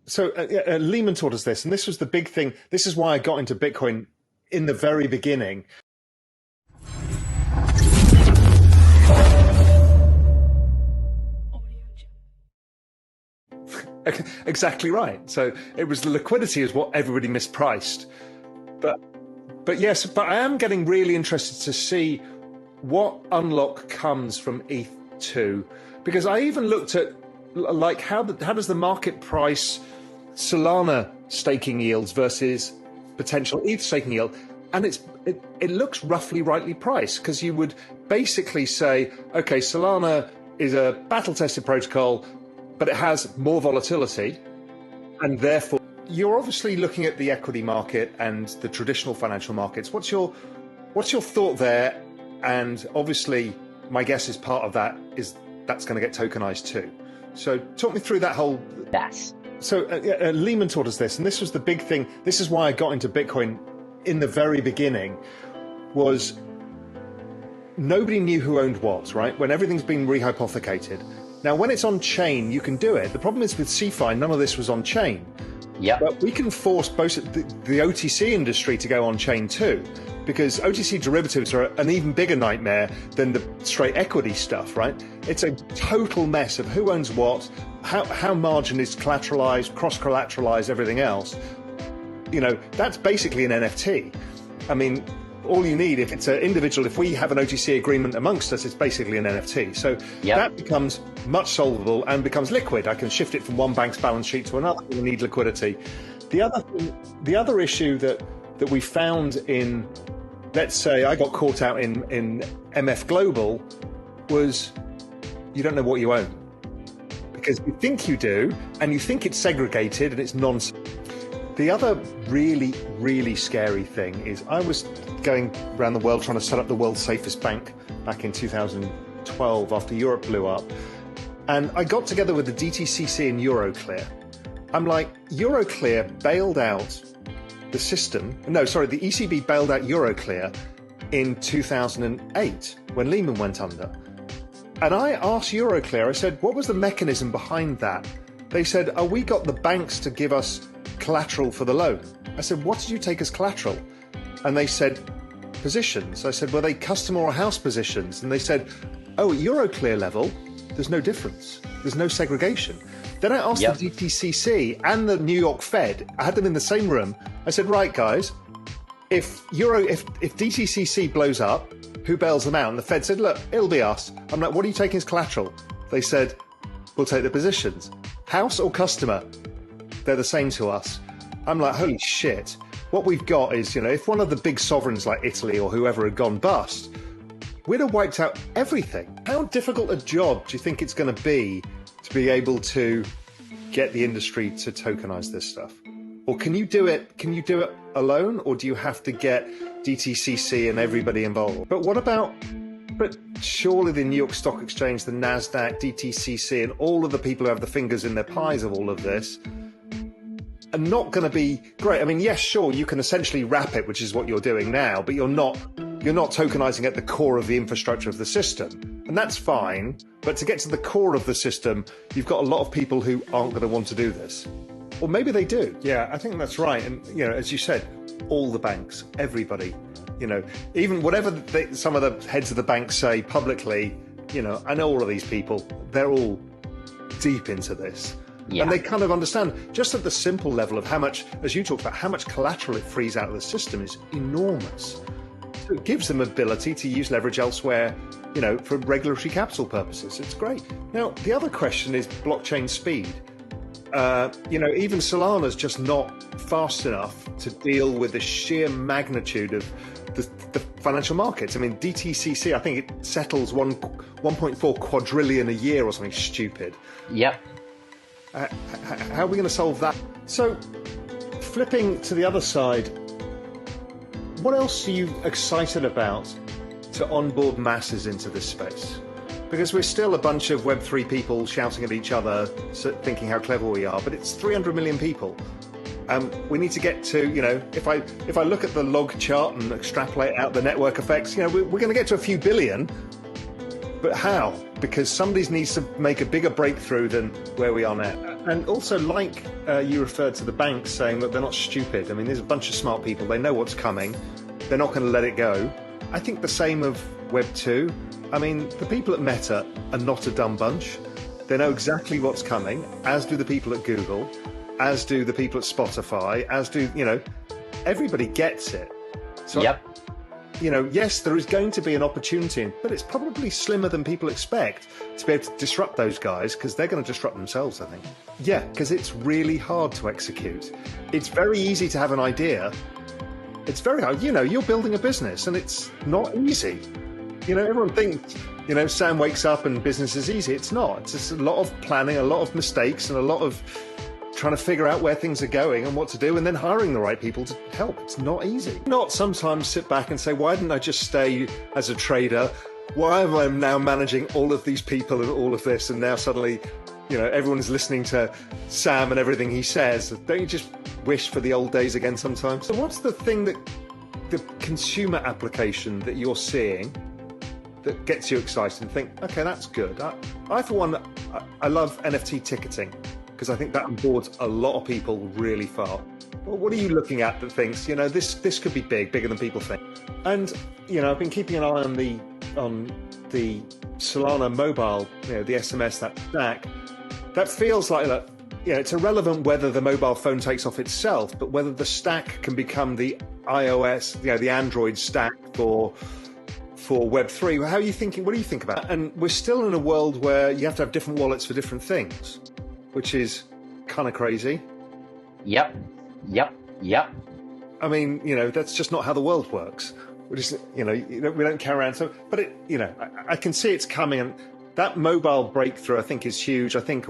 So Lehman taught us this, and this was the big thing. This is why I got into Bitcoin in the very beginning. Exactly right. So it was the liquidity is what everybody mispriced. But yes, but I am getting really interested to see what unlock comes from ETH2, because I even looked at like how does the market price Solana staking yields versus potential ETH staking yield, and it looks roughly rightly priced, because you would basically say, okay, Solana is a battle-tested protocol, but it has more volatility, and therefore you're obviously looking at the equity market and the traditional financial markets. What's your thought there? And obviously, my guess is part of that is that's going to get tokenized too. So talk me through that whole. Yes. So Lehman taught us this, and this was the big thing. This is why I got into Bitcoin in the very beginning, was nobody knew who owned what, right? When everything's been rehypothecated. Now, when it's on chain, you can do it. The problem is with CeFi, none of this was on chain. Yeah. But we can force both the OTC industry to go on chain too, because OTC derivatives are an even bigger nightmare than the straight equity stuff, right? It's a total mess of who owns what, how margin is collateralized, cross-collateralized, everything else. You know, that's basically an NFT. I mean, all you need, if it's an individual, if we have an OTC agreement amongst us, it's basically an NFT. So that becomes much solvable and becomes liquid. I can shift it from one bank's balance sheet to another when we need liquidity. The other issue that we found in, let's say I got caught out in MF Global, was you don't know what you own. Because you think you do, and you think it's segregated, and it's nonsense. The other really, really scary thing is I was going around the world trying to set up the world's safest bank back in 2012 after Europe blew up. And I got together with the DTCC and Euroclear. I'm like, Euroclear bailed out the system. No, sorry, the ECB bailed out Euroclear in 2008 when Lehman went under. And I asked Euroclear, I said, what was the mechanism behind that? They said, oh, we got the banks to give us collateral for the loan. I said, what did you take as collateral? And they said, positions. I said, were they customer or house positions? And they said, oh, at Euroclear level, there's no difference. There's no segregation. Then I asked the DTCC and the New York Fed, I had them in the same room. I said, right, guys, if DTCC blows up, who bails them out? And the Fed said, look, it'll be us. I'm like, what are you taking as collateral? They said, we'll take the positions. House or customer? They're the same to us. I'm like, holy shit. What we've got is, you know, if one of the big sovereigns like Italy or whoever had gone bust, we'd have wiped out everything. How difficult a job do you think it's going to be able to get the industry to tokenize this stuff? Or can you do it alone, or do you have to get DTCC and everybody involved? But surely the New York Stock Exchange, the NASDAQ, DTCC, and all of the people who have the fingers in their pies of all of this are not going to be great. I mean, yes, sure, you can essentially wrap it, which is what you're doing now, but you're not tokenizing at the core of the infrastructure of the system. And that's fine, but to get to the core of the system, you've got a lot of people who aren't going to want to do this. Or maybe they do. Yeah, I think that's right. And, you know, as you said, all the banks, everybody, you know, even whatever some of the heads of the banks say publicly, you know, I know all of these people, they're all deep into this. Yeah. And they kind of understand, just at the simple level of how much, as you talked about, how much collateral it frees out of the system is enormous. So it gives them ability to use leverage elsewhere, you know, for regulatory capital purposes. It's great. Now, the other question is blockchain speed. You know, even Solana's just not fast enough to deal with the sheer magnitude of the financial markets. I mean, DTCC, I think it settles 1.4 quadrillion a year or something stupid. Yep. How are we going to solve that? So, flipping to the other side, what else are you excited about to onboard masses into this space? Because we're still a bunch of Web3 people shouting at each other, thinking how clever we are, but it's 300 million people. We need to get to, you know, if I look at the log chart and extrapolate out the network effects, you know, we're going to get to a few billion. But how? Because somebody needs to make a bigger breakthrough than where we are now. And also, like you referred to the banks saying that they're not stupid. I mean, there's a bunch of smart people. They know what's coming. They're not going to let it go. I think the same of Web 2. I mean, the people at Meta are not a dumb bunch. They know exactly what's coming, as do the people at Google, as do the people at Spotify, as do, everybody gets it. So, yes, there is going to be an opportunity, but it's probably slimmer than people expect to be able to disrupt those guys, because they're going to disrupt themselves, I think. Yeah, because it's really hard to execute. It's very easy to have an idea. It's very hard. You're building a business, and it's not easy. Everyone thinks, Sam wakes up and business is easy. It's not. It's just a lot of planning, a lot of mistakes, and a lot of trying to figure out where things are going and what to do, and then hiring the right people to help. It's not easy. Not sometimes sit back and say, why didn't I just stay as a trader? Why am I now managing all of these people and all of this, and now suddenly, everyone is listening to Sam and everything he says? Don't you just wish for the old days again sometimes? So what's the thing the consumer application that you're seeing that gets you excited and think, okay, that's good? I for one, I love NFT ticketing, because I think that onboards a lot of people really far. Well, what are you looking at that thinks, this could be bigger than people think? And, I've been keeping an eye on the Solana mobile, the SMS, that stack. That feels like that, it's irrelevant whether the mobile phone takes off itself, but whether the stack can become the iOS, the Android stack for Web3. How are you thinking? What do you think about it? And we're still in a world where you have to have different wallets for different things, which is kind of crazy. Yep. I mean, that's just not how the world works. We just, we don't carry around. So, but I can see it's coming, and that mobile breakthrough, I think, is huge. I think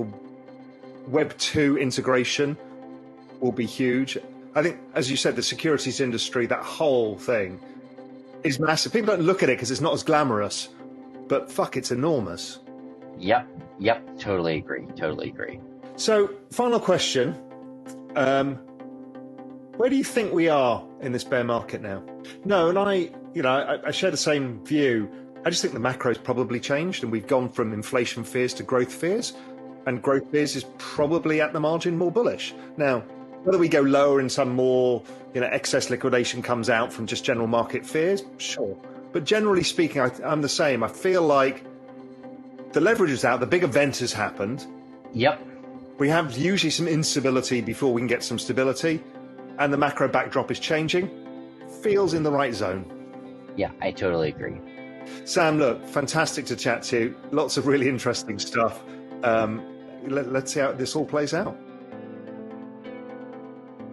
Web 2 integration will be huge. I think, as you said, the securities industry, that whole thing is massive. People don't look at it because it's not as glamorous, but fuck, it's enormous. Yep. Totally agree. So, final question. Where do you think we are in this bear market now? No, and I share the same view. I just think the macro's probably changed, and we've gone from inflation fears to growth fears, and growth fears is probably at the margin more bullish. Now, whether we go lower and some more, excess liquidation comes out from just general market fears, sure. But generally speaking, I'm the same. I feel like the leverage is out, the big event has happened. Yep. We have usually some instability before we can get some stability, and the macro backdrop is changing. Feels in the right zone. Yeah, I totally agree. Sam, look, fantastic to chat to you. Lots of really interesting stuff. Let's see how this all plays out.